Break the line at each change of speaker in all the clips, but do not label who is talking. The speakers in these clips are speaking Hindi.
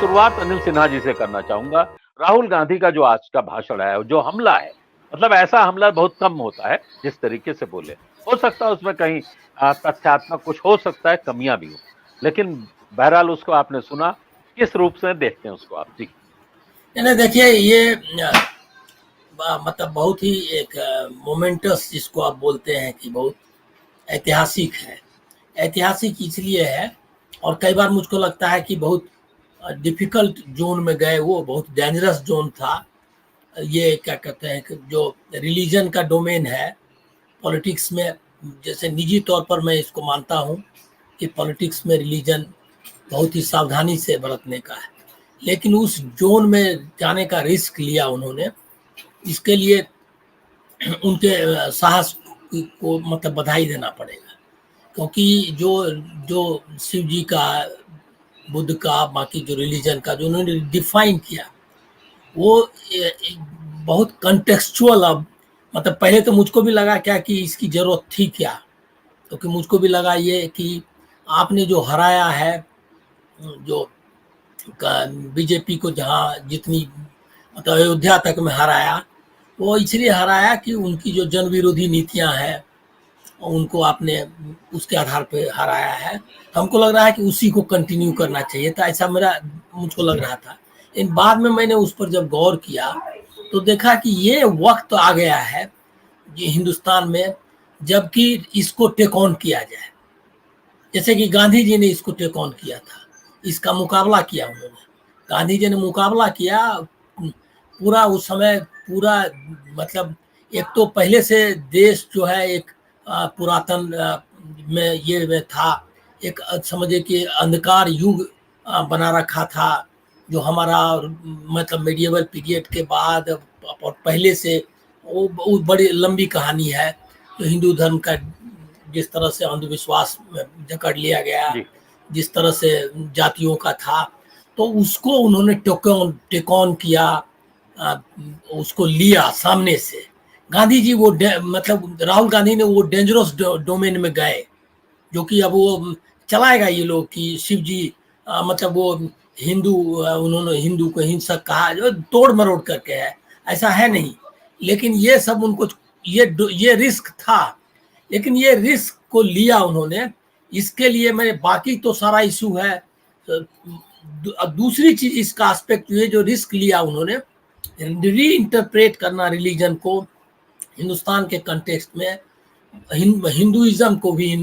शुरुआत अनिल सिन्हा जी से करना चाहूंगा। राहुल गांधी का जो आज का भाषण है, जो हमला है, मतलब ऐसा हमला बहुत कम होता है जिस तरीके से बोले। हो सकता है उसमें कहीं तथ्यात्मक कुछ हो सकता है, कमियां भी हो, लेकिन बहरहाल उसको आपने सुना। किस रूप से देखते हैं उसको आप जी?
नहीं देखिए, ये मतलब बहुत ही एक मोमेंटस जिसको आप बोलते हैं कि बहुत ऐतिहासिक है। ऐतिहासिक इसलिए है, और कई बार मुझको लगता है कि बहुत डिफिकल्ट जोन में गए, वो बहुत डेंजरस जोन था। ये क्या कहते हैं कि जो रिलीजन का डोमेन है पॉलिटिक्स में, जैसे निजी तौर पर मैं इसको मानता हूँ कि पॉलिटिक्स में रिलीजन बहुत ही सावधानी से बरतने का है, लेकिन उस जोन में जाने का रिस्क लिया उन्होंने। इसके लिए उनके साहस को मतलब बधाई देना पड़ेगा, क्योंकि जो जो शिव जी का, बुद्ध का, बाकी जो रिलीजन का जो उन्होंने डिफाइन किया, वो बहुत कंटेक्चुअल। अब मतलब पहले तो मुझको भी लगा क्या कि इसकी जरूरत थी क्या, क्योंकि मुझको भी लगा ये कि आपने जो हराया है, जो बीजेपी को जहाँ जितनी मतलब अयोध्या तक में हराया, वो इसलिए हराया कि उनकी जो जन विरोधी नीतियां हैं उनको आपने उसके आधार पे हराया है। तो हमको लग रहा है कि उसी को कंटिन्यू करना चाहिए था, ऐसा मुझको लग रहा था। लेकिन बाद में मैंने उस पर जब गौर किया तो देखा कि ये वक्त आ गया है ये हिंदुस्तान में, जबकि इसको टेक ऑन किया जाए, जैसे कि गांधी जी ने इसको टेक ऑन किया था, इसका मुकाबला किया उन्होंने। गांधी जी ने मुकाबला किया पूरा उस समय, पूरा मतलब एक तो पहले से देश जो है एक पुरातन में ये में था, एक समझे कि अंधकार युग बना रखा था, जो हमारा मतलब मेडिएवल पीरियड के बाद और पहले से वो बहुत बड़ी लंबी कहानी है। तो हिंदू धर्म का जिस तरह से अंधविश्वास में जकड़ लिया गया,
जी।
जिस तरह से जातियों का था, तो उसको उन्होंने टेक ऑन किया, उसको लिया सामने से। गांधी जी वो मतलब राहुल गांधी ने वो डेंजरस डोमेन में गए, जो कि अब वो चलाएगा ये लोग कि शिव जी मतलब वो हिंदू, उन्होंने हिंदू को हिंसक कहा, जो तोड़ मरोड़ करके है, ऐसा है नहीं। लेकिन ये सब उनको ये रिस्क था, लेकिन ये रिस्क को लिया उन्होंने। इसके लिए मैंने बाकी तो सारा इशू है, दूसरी चीज इसका एस्पेक्ट ये जो रिस्क लिया उन्होंने, री इंटरप्रेट करना रिलीजन को हिंदुस्तान के कंटेक्स्ट में, हिंदुइज्म को भी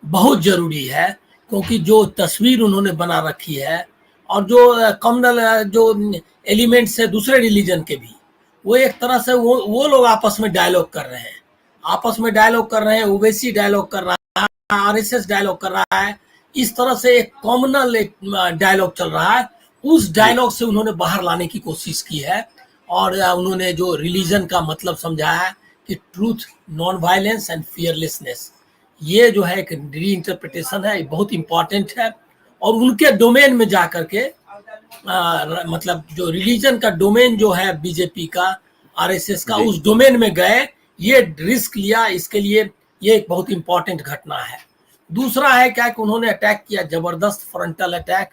बहुत जरूरी है, क्योंकि जो तस्वीर उन्होंने बना रखी है और जो कम्युनल जो एलिमेंट्स है दूसरे रिलीजन के भी, वो एक तरह से वो लोग आपस में डायलॉग कर रहे हैं, आपस में डायलॉग कर रहे हैं, ओवैसी डायलॉग कर रहा है, आरएसएस डायलॉग कर रहा है। इस तरह से एक कॉमनल एक डायलॉग चल रहा है, उस
जी।
डायलॉग से उन्होंने बाहर लाने की कोशिश की है। और उन्होंने जो रिलीजन का मतलब समझाया है कि truth, non violence and fearlessness, ये जो है एक री इंटरप्रिटेशन है, बहुत इंपॉर्टेंट है। और उनके डोमेन में जा करके मतलब जो रिलीजन का डोमेन जो है बीजेपी का, आरएसएस का,
जी।
उस डोमेन में गए, ये रिस्क लिया। इसके लिए ये एक बहुत इंपॉर्टेंट घटना है। दूसरा है क्या कि उन्होंने अटैक किया, जबरदस्त फ्रंटल अटैक,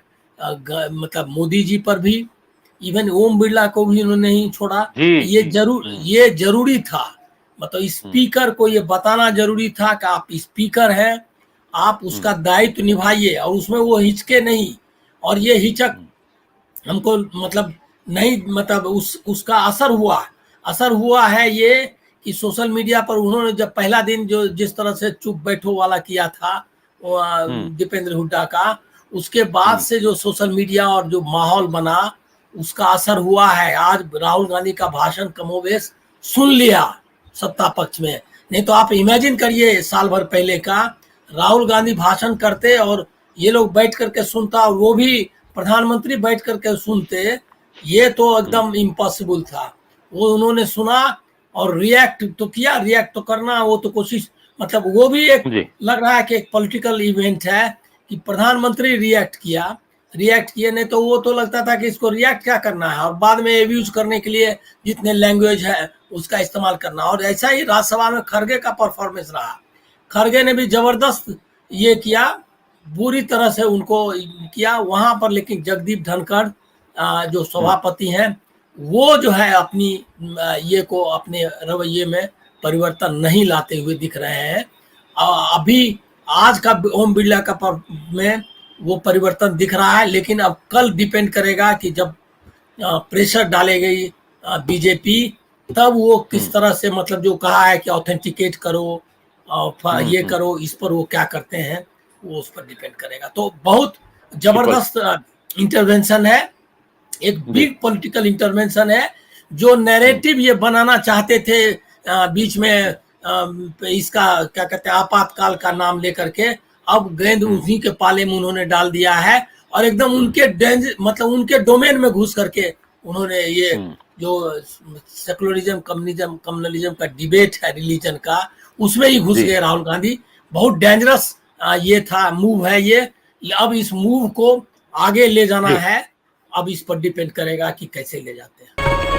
मतलब मोदी जी पर भी, इवन ओम बिरला को भी उन्होंने नहीं छोड़ा।
जी। जी।
ये जरूरी था, मतलब
हम्म।
स्पीकर को ये बताना जरूरी था कि आप स्पीकर हैं, आप उसका
हम्म।
दायित्व निभाइए, और उसमें वो हिचके नहीं। और ये हिचक
हम्म।
हमको मतलब नहीं, मतलब उसका असर हुआ है ये कि सोशल मीडिया पर उन्होंने जब पहला दिन जो जिस तरह से चुप बैठो वाला किया था
हम्म।
दीपेंद्र हुड्डा का, उसके बाद
हम्म।
से जो सोशल मीडिया और जो माहौल बना, उसका असर हुआ है। आज राहुल गांधी का भाषण कमोबेश सुन लिया सत्ता पक्ष में। नहीं तो आप इमेजिन करिए साल भर पहले का, राहुल गांधी भाषण करते और ये लोग बैठ करके सुनता, और वो भी प्रधानमंत्री बैठ करके सुनते, ये तो
हम्म।
एकदम इम्पॉसिबल था। वो उन्होंने सुना और रिएक्ट तो किया, रिएक्ट तो करना, वो तो कोशिश, मतलब वो भी एक
जी।
लग रहा है कि एक पॉलिटिकल इवेंट है कि प्रधानमंत्री रिएक्ट किया। रिएक्ट किए, नहीं तो वो तो लगता था कि इसको रिएक्ट क्या करना है, और बाद में एब्यूज करने के लिए जितने लैंग्वेज है उसका इस्तेमाल करना। और ऐसा ही राज्यसभा में खड़गे का परफॉर्मेंस रहा। खड़गे ने भी जबरदस्त ये किया, बुरी तरह से उनको किया वहां पर। लेकिन जगदीप धनखड़ जो सभापति हैं, वो जो है अपनी ये को अपने रवैये में परिवर्तन नहीं लाते हुए दिख रहे हैं। अभी आज का ओम बिरला का में वो परिवर्तन दिख रहा है, लेकिन अब कल डिपेंड करेगा कि जब प्रेशर डालेगी बीजेपी, तब वो किस तरह से, मतलब जो कहा है कि ऑथेंटिकेट करो और ये करो, इस पर वो क्या करते हैं वो उस पर डिपेंड करेगा। तो बहुत जबरदस्त इंटरवेंशन है, एक बिग पॉलिटिकल इंटरवेंशन है। जो नैरेटिव ये बनाना चाहते थे बीच में इसका क्या कहते हैं आपातकाल का नाम लेकर के, अब गेंद उन्हीं के पाले में उन्होंने डाल दिया है और एकदम उनके मतलब उनके डोमेन में घुस करके उन्होंने ये जो सेकुलरिज्म कम्युनलिज्म का डिबेट है रिलीजन का, उसमें ही घुस गए राहुल गांधी। बहुत डेंजरस ये था, मूव है ये। अब इस मूव को आगे ले जाना है, अब इस पर डिपेंड करेगा कि कैसे ले जाते हैं।